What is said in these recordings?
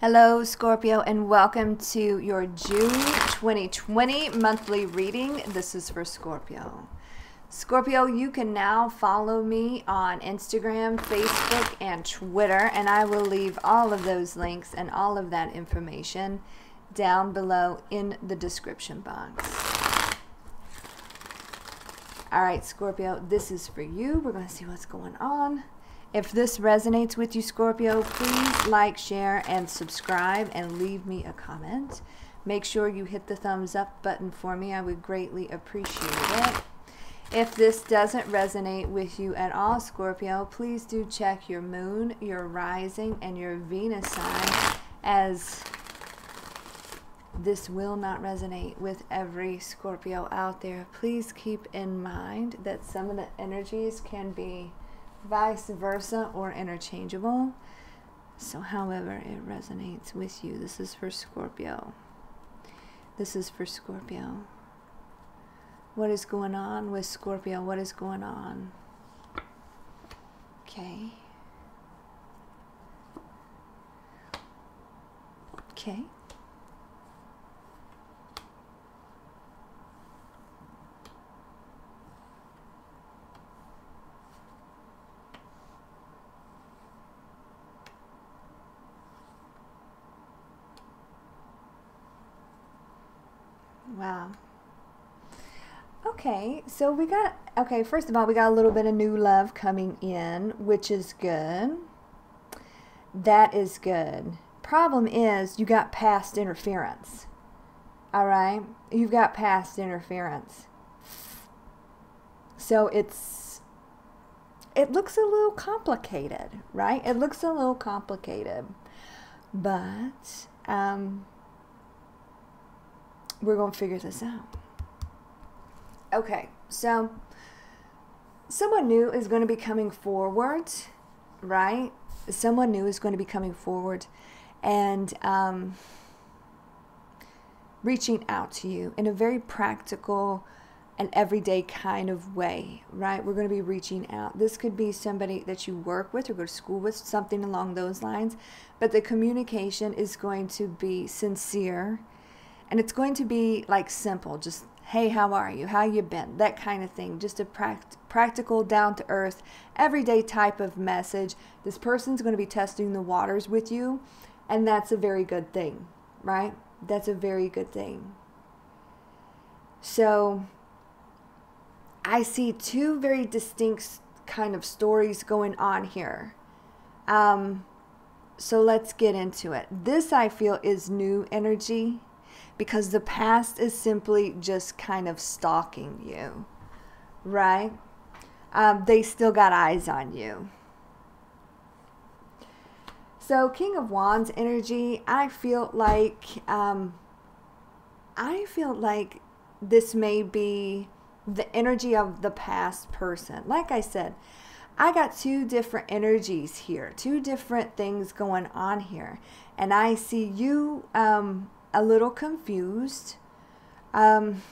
Hello, Scorpio, and welcome to your June 2020 monthly reading. This is for Scorpio. Scorpio, you can now follow me on Instagram, Facebook, and Twitter, and I will leave all of those links and all of that information down below in the description box. All right, Scorpio, this is for you. We're going to see what's going on. If this resonates with you, Scorpio, please like, share, and subscribe, and leave me a comment. Make sure you hit the thumbs up button for me. I would greatly appreciate it. If this doesn't resonate with you at all, Scorpio, please do check your moon, your rising, and your Venus sign, as this will not resonate with every Scorpio out there. Please keep in mind that some of the energies can be vice versa or interchangeable. So however it resonates with you, this is for Scorpio. This is for Scorpio. What is going on with Scorpio? What is going on? Okay. Okay. Wow. Okay, so we got, first of all, we got a little bit of new love coming in, which is good. That is good. Problem is, you got past interference. All right? You've got past interference. So it looks a little complicated, right? It looks a little complicated. But, we're going to figure this out. Okay, so someone new is going to be coming forward, right? Someone new is going to be coming forward and reaching out to you in a very practical and everyday kind of way, right? We're going to be reaching out. This could be somebody that you work with or go to school with, something along those lines. But the communication is going to be sincere. And it's going to be like simple, just, hey, how are you? How you been? That kind of thing. Just a practical, down-to-earth, everyday type of message. This person's going to be testing the waters with you, and that's a very good thing, right? That's a very good thing. So I see two very distinct kind of stories going on here. So let's get into it. This, I feel, is new energy, because the past is simply just kind of stalking you, right? They still got eyes on you. So King of Wands energy, I feel like this may be the energy of the past person. Like I said, I got two different energies here, two different things going on here. And I see you a little confused, and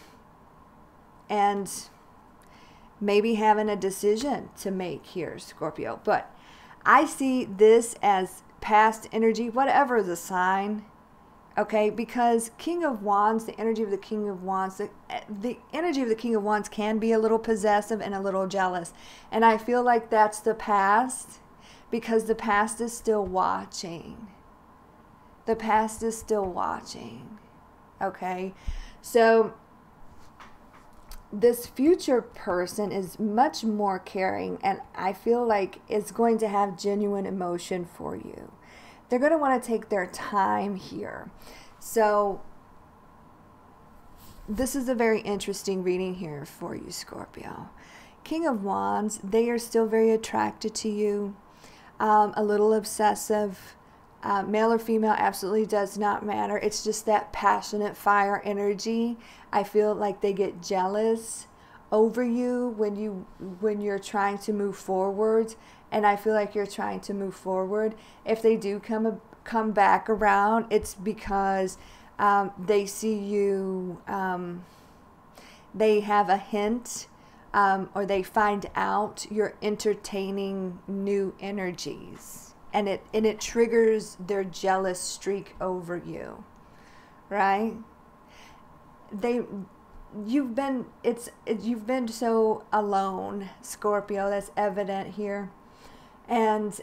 maybe having a decision to make here, Scorpio. But I see this as past energy, whatever the sign, okay? Because King of Wands, the energy of the King of Wands, the energy of the King of Wands can be a little possessive and a little jealous. And I feel like that's the past, because the past is still watching. The past is still watching, okay? So this future person is much more caring, and I feel like it's going to have genuine emotion for you. They're going to want to take their time here. So this is a very interesting reading here for you, Scorpio. King of Wands, they are still very attracted to you, a little obsessive. Male or female absolutely does not matter. It's just that passionate fire energy. I feel like they get jealous over you when you're trying to move forward, and I feel like you're trying to move forward. If they do come back around, it's because they see you. They have a hint, or they find out you're entertaining new energies. and it triggers their jealous streak over you, right? You've been so alone, Scorpio. That's evident here. And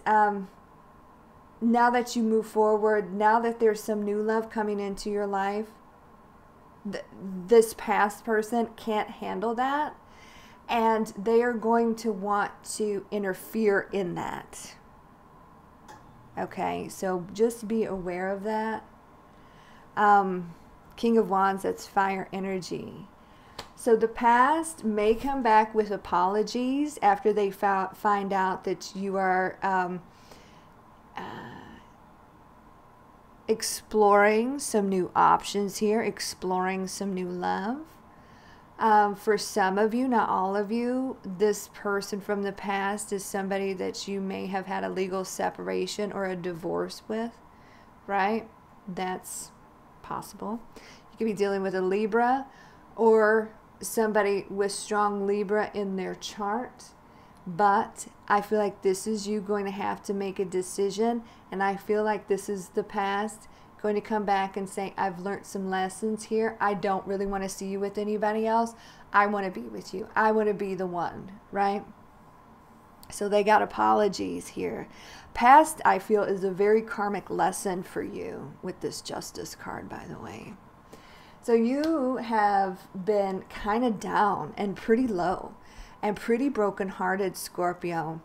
now that you move forward, now that there's some new love coming into your life, this past person can't handle that, and they are going to want to interfere in that. Okay, so just be aware of that. King of Wands, that's fire energy. So the past may come back with apologies after they find out that you are exploring some new options here, exploring some new love. For some of you, not all of you, this person from the past is somebody that you may have had a legal separation or a divorce with, right? That's possible. You could be dealing with a Libra or somebody with strong Libra in their chart. But I feel like this is you going to have to make a decision, and I feel like this is the past going to come back and say, I've learned some lessons here. I don't really want to see you with anybody else. I want to be with you. I want to be the one, right? So they got apologies here. Past, I feel, is a very karmic lesson for you with this Justice card, by the way. So you have been kind of down and pretty low and pretty brokenhearted, Scorpio.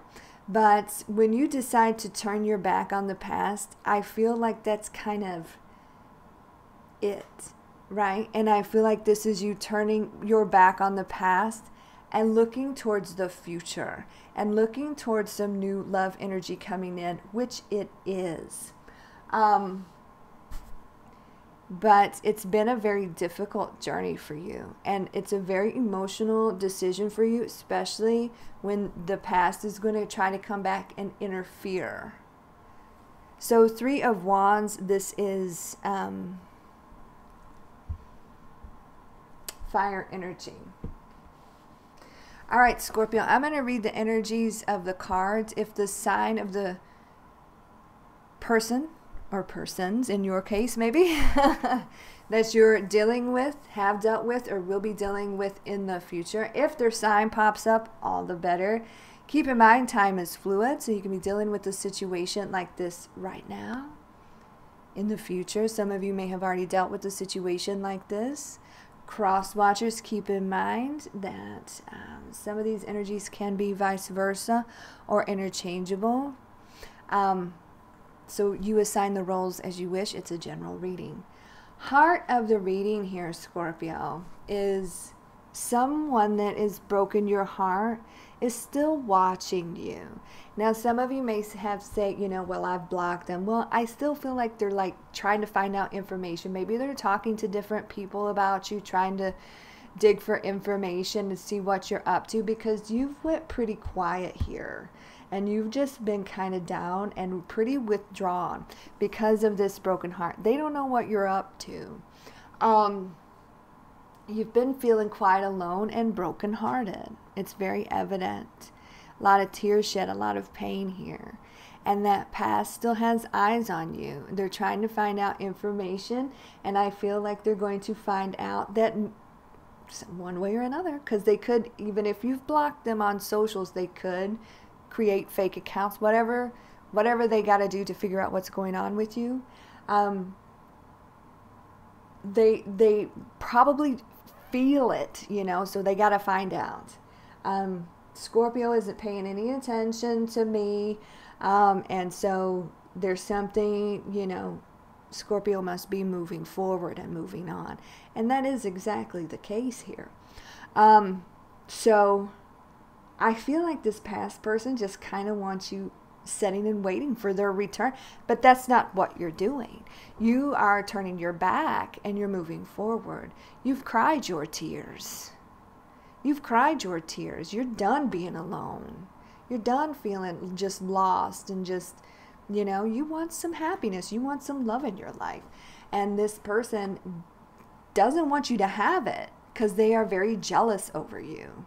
But when you decide to turn your back on the past, I feel like that's kind of it, right? And I feel like this is you turning your back on the past and looking towards the future and looking towards some new love energy coming in, which it is. But it's been a very difficult journey for you, and it's a very emotional decision for you, especially when the past is going to try to come back and interfere. So 3 of Wands, this is fire energy. All right, Scorpio, I'm going to read the energies of the cards. If the sign of the person or persons, in your case maybe, that you're dealing with, have dealt with, or will be dealing with in the future, if their sign pops up, all the better. Keep in mind, time is fluid, so you can be dealing with a situation like this right now. In the future, some of you may have already dealt with a situation like this. Cross watchers, keep in mind that some of these energies can be vice versa or interchangeable. So you assign the roles as you wish. It's a general reading. Heart of the reading here, Scorpio, is someone that has broken your heart is still watching you. Now, some of you may have said, you know, well, I've blocked them. Well, I still feel like they're like trying to find out information. Maybe they're talking to different people about you, trying to dig for information to see what you're up to, because you've went pretty quiet here. And you've just been kind of down and pretty withdrawn because of this broken heart. They don't know what you're up to. You've been feeling quite alone and brokenhearted. It's very evident. A lot of tears shed, a lot of pain here. And that past still has eyes on you. They're trying to find out information, and I feel like they're going to find out that one way or another, because they could, even if you've blocked them on socials, they could create fake accounts, whatever they got to do to figure out what's going on with you. They probably feel it, you know, so they got to find out. Scorpio isn't paying any attention to me, and so there's something, you know, Scorpio must be moving forward and moving on, and that is exactly the case here. So I feel like this past person just kind of wants you sitting and waiting for their return, but that's not what you're doing. You are turning your back and you're moving forward. You've cried your tears. You've cried your tears. You're done being alone. You're done feeling just lost and just, you know, you want some happiness. You want some love in your life. And this person doesn't want you to have it because they are very jealous over you.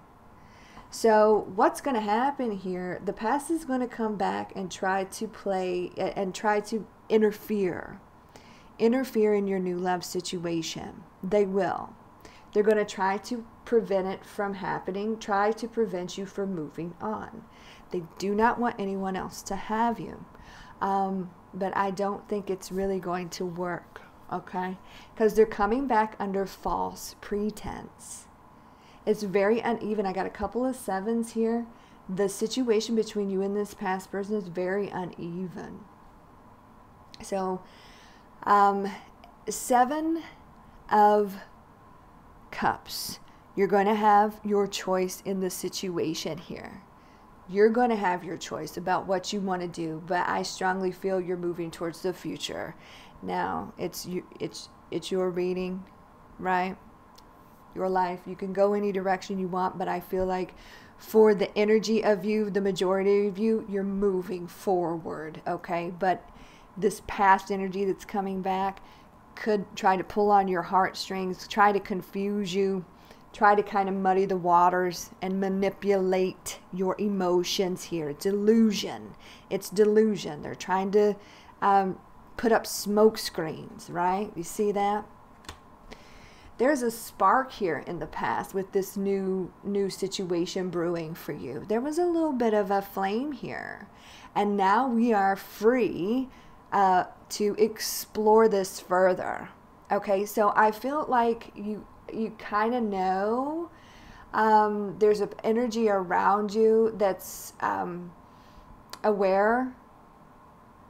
So what's going to happen here, the past is going to come back and try to play and try to interfere in your new love situation. They will. They're going to try to prevent it from happening, try to prevent you from moving on. They do not want anyone else to have you. But I don't think it's really going to work, okay? Because they're coming back under false pretense. It's very uneven. I got a couple of 7s here. The situation between you and this past person is very uneven. So, 7 of Cups. You're going to have your choice in the situation here. You're going to have your choice about what you want to do, but I strongly feel you're moving towards the future. Now, it's your reading, right? Your life. You can go any direction you want, but I feel like for the energy of you, the majority of you, you're moving forward, okay? But this past energy that's coming back could try to pull on your heartstrings, try to confuse you, try to kind of muddy the waters and manipulate your emotions here. Delusion. It's delusion. They're trying to put up smoke screens, right? You see that? There's a spark here in the past with this new situation brewing for you. There was a little bit of a flame here. And now we are free to explore this further. Okay, so I feel like you kind of know there's an energy around you that's aware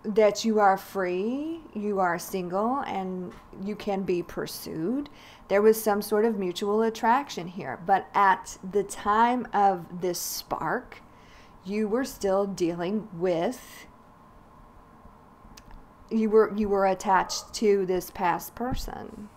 that you are free, you are single, and you can be pursued. There was some sort of mutual attraction here, but at the time of this spark, you were still dealing with, you were attached to this past person.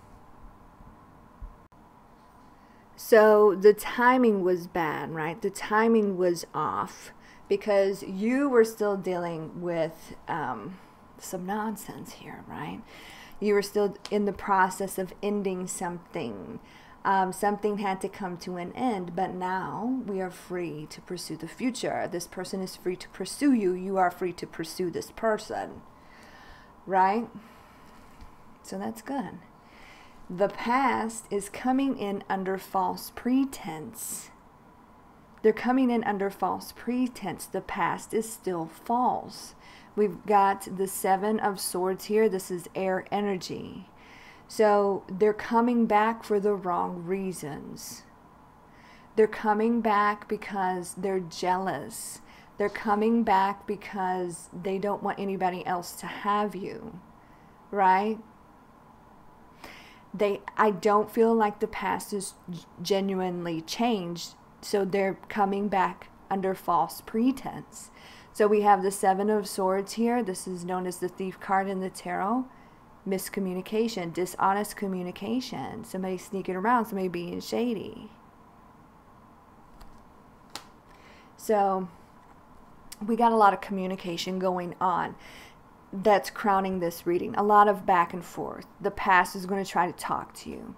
So the timing was bad, right? The timing was off because you were still dealing with some nonsense here, right? You were still in the process of ending something. Something had to come to an end, but now we are free to pursue the future. This person is free to pursue you. You are free to pursue this person, right? So that's good. The past is coming in under false pretense. They're coming in under false pretense. The past is still false. We've got the 7 of Swords here. This is air energy. So they're coming back for the wrong reasons. They're coming back because they're jealous. They're coming back because they don't want anybody else to have you, right? I don't feel like the past is genuinely changed, so they're coming back under false pretense. So we have the 7 of Swords here. This is known as the Thief card in the tarot. Miscommunication, dishonest communication, somebody sneaking around, somebody being shady. So we got a lot of communication going on that's crowning this reading. A lot of back and forth. The past is going to try to talk to you,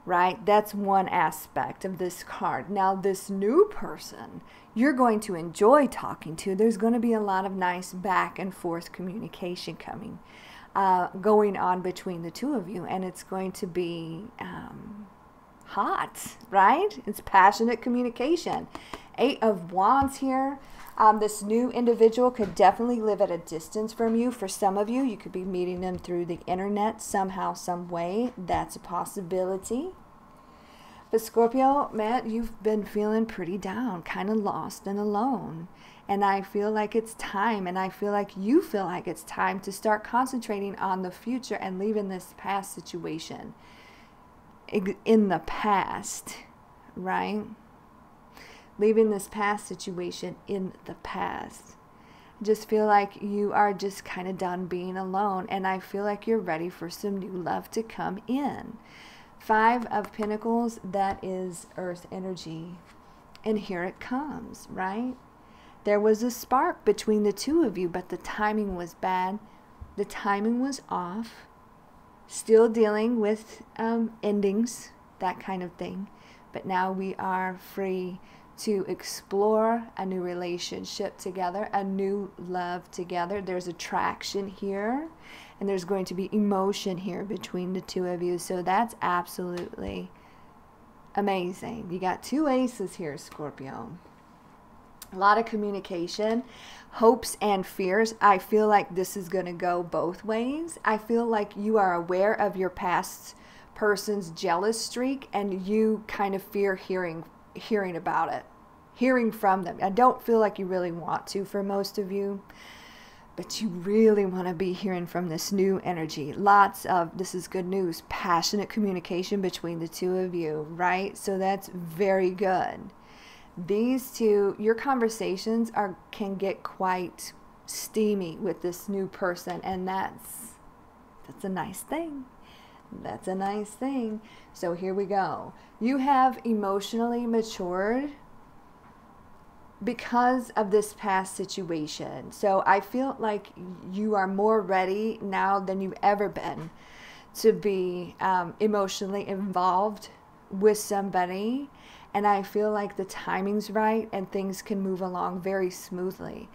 right? That's one aspect of this card. Now, this new person you're going to enjoy talking to, there's going to be a lot of nice back and forth communication going on between the two of you, and it's going to be hot, right? It's passionate communication. 8 of Wands here. This new individual could definitely live at a distance from you. For some of you, you could be meeting them through the internet somehow, some way. That's a possibility. But Scorpio, man, you've been feeling pretty down, kind of lost and alone. And I feel like it's time, and I feel like you feel like it's time to start concentrating on the future and leaving this past situation in the past, right? Leaving this past situation in the past. I just feel like you are just kind of done being alone, and I feel like you're ready for some new love to come in. 5 of Pentacles, that is earth energy. And here it comes, right? There was a spark between the two of you, but the timing was bad. The timing was off. Still dealing with endings, that kind of thing. But now we are free to explore a new relationship together, a new love together. There's attraction here, and there's going to be emotion here between the two of you. So that's absolutely amazing. You got two aces here, Scorpio. A lot of communication, hopes and fears. I feel like this is going to go both ways. I feel like you are aware of your past person's jealous streak, and you kind of fear hearing about it, hearing from them. I don't feel like you really want to for most of you, but you really want to be hearing from this new energy. Lots of, this is good news, passionate communication between the two of you, right? So that's very good. These two, your conversations can get quite steamy with this new person, and that's a nice thing. That's a nice thing. So here we go. You have emotionally matured because of this past situation. So I feel like you are more ready now than you've ever been to be emotionally involved with somebody. And I feel like the timing's right and things can move along very smoothly.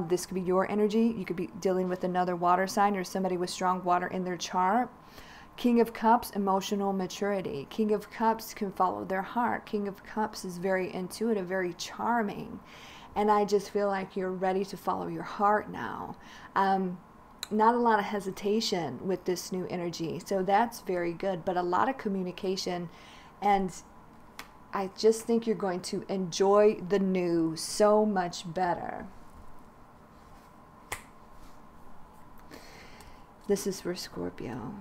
This could be your energy. You could be dealing with another water sign or somebody with strong water in their chart. King of Cups, emotional maturity. King of Cups can follow their heart. King of Cups is very intuitive, very charming. And I just feel like you're ready to follow your heart now. Not a lot of hesitation with this new energy. So that's very good, but a lot of communication. And I just think you're going to enjoy the new so much better. This is for Scorpio.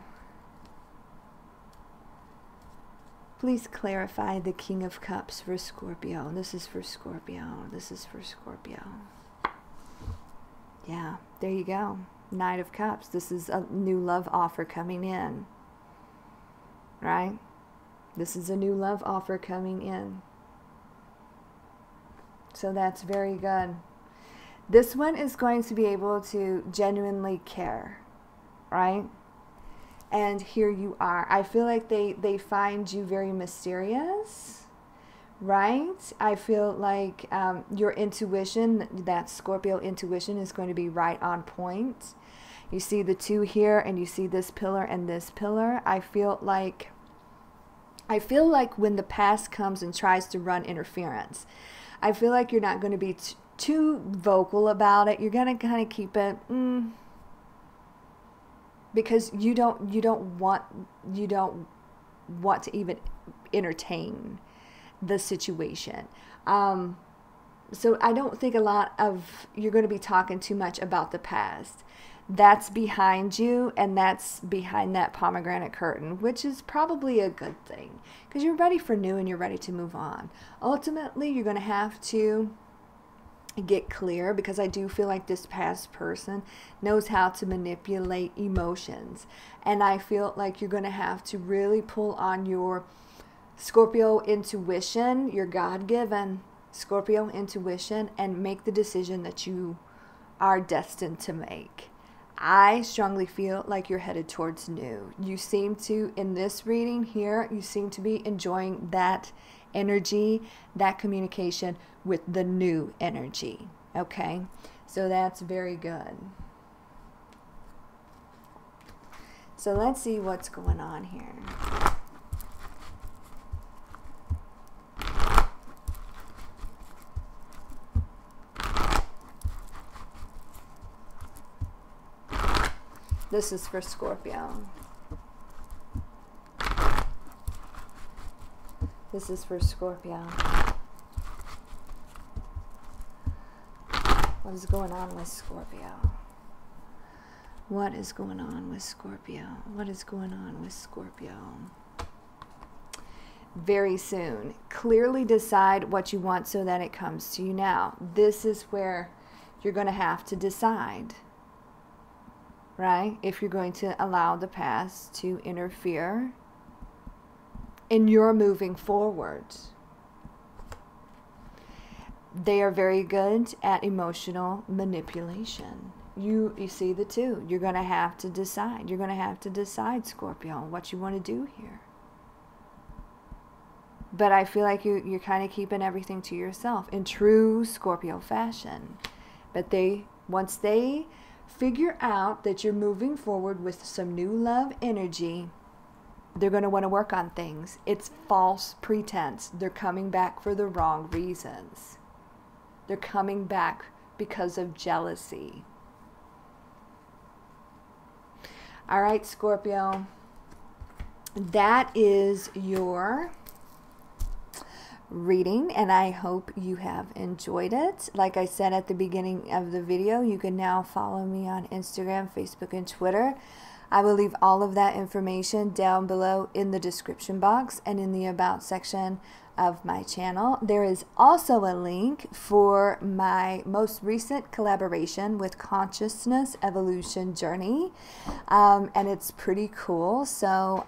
Please clarify the King of Cups for Scorpio. This is for Scorpio. This is for Scorpio. Yeah, there you go. Knight of Cups. This is a new love offer coming in. Right? This is a new love offer coming in. So that's very good. This one is going to be able to genuinely care. Right? And here you are. I feel like they find you very mysterious, right? I feel like your intuition, that Scorpio intuition, is going to be right on point. You see the two here, and you see this pillar and this pillar. I feel like when the past comes and tries to run interference, I feel like you're not going to be too vocal about it. You're going to kind of keep it... because you don't want to even entertain the situation. So I don't think you're going to be talking too much about the past. That's behind you, and that's behind that pomegranate curtain, which is probably a good thing because you're ready for new and you're ready to move on. Ultimately, you're going to have to get clear, because I do feel like this past person knows how to manipulate emotions, and I feel like you're going to have to really pull on your Scorpio intuition, your God-given Scorpio intuition, and make the decision that you are destined to make. I strongly feel like you're headed towards new. You seem to, in this reading here, you seem to be enjoying that energy, that communication with the new energy. Okay, so that's very good. So let's see what's going on here. This is for Scorpio. This is for Scorpio. What is going on with Scorpio? What is going on with Scorpio? What is going on with Scorpio? Very soon. Clearly decide what you want so that it comes to you now. This is where you're going to have to decide, right? If you're going to allow the past to interfere in your moving forward. They are very good at emotional manipulation. You see the two. You're going to have to decide. You're going to have to decide, Scorpio, what you want to do here. But I feel like you're kind of keeping everything to yourself in true Scorpio fashion. But once they figure out that you're moving forward with some new love energy, they're going to want to work on things. It's false pretense. They're coming back for the wrong reasons. They're coming back because of jealousy. All right, Scorpio. That is your reading, and I hope you have enjoyed it. Like I said at the beginning of the video, you can now follow me on Instagram, Facebook, and Twitter. I will leave all of that information down below in the description box and in the About section of my channel. There is also a link for my most recent collaboration with Consciousness Evolution Journey, and it's pretty cool. So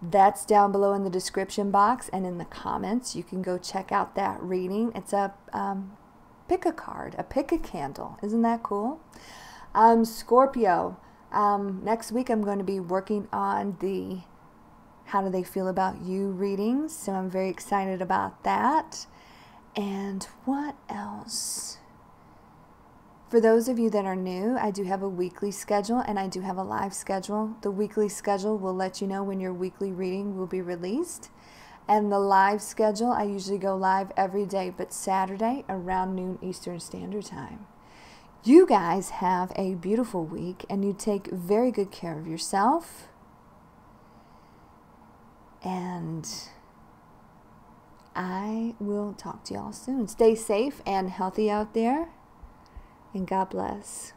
that's down below in the description box and in the comments. You can go check out that reading. It's a pick a card, a pick a candle. Isn't that cool? Scorpio, next week I'm going to be working on the How Do They Feel About You readings, so I'm very excited about that. And what else? For those of you that are new, I do have a weekly schedule and I do have a live schedule. The weekly schedule will let you know when your weekly reading will be released. And the live schedule, I usually go live every day, but Saturday around noon Eastern Standard Time. You guys have a beautiful week and you take very good care of yourself. And I will talk to y'all soon. Stay safe and healthy out there. And God bless.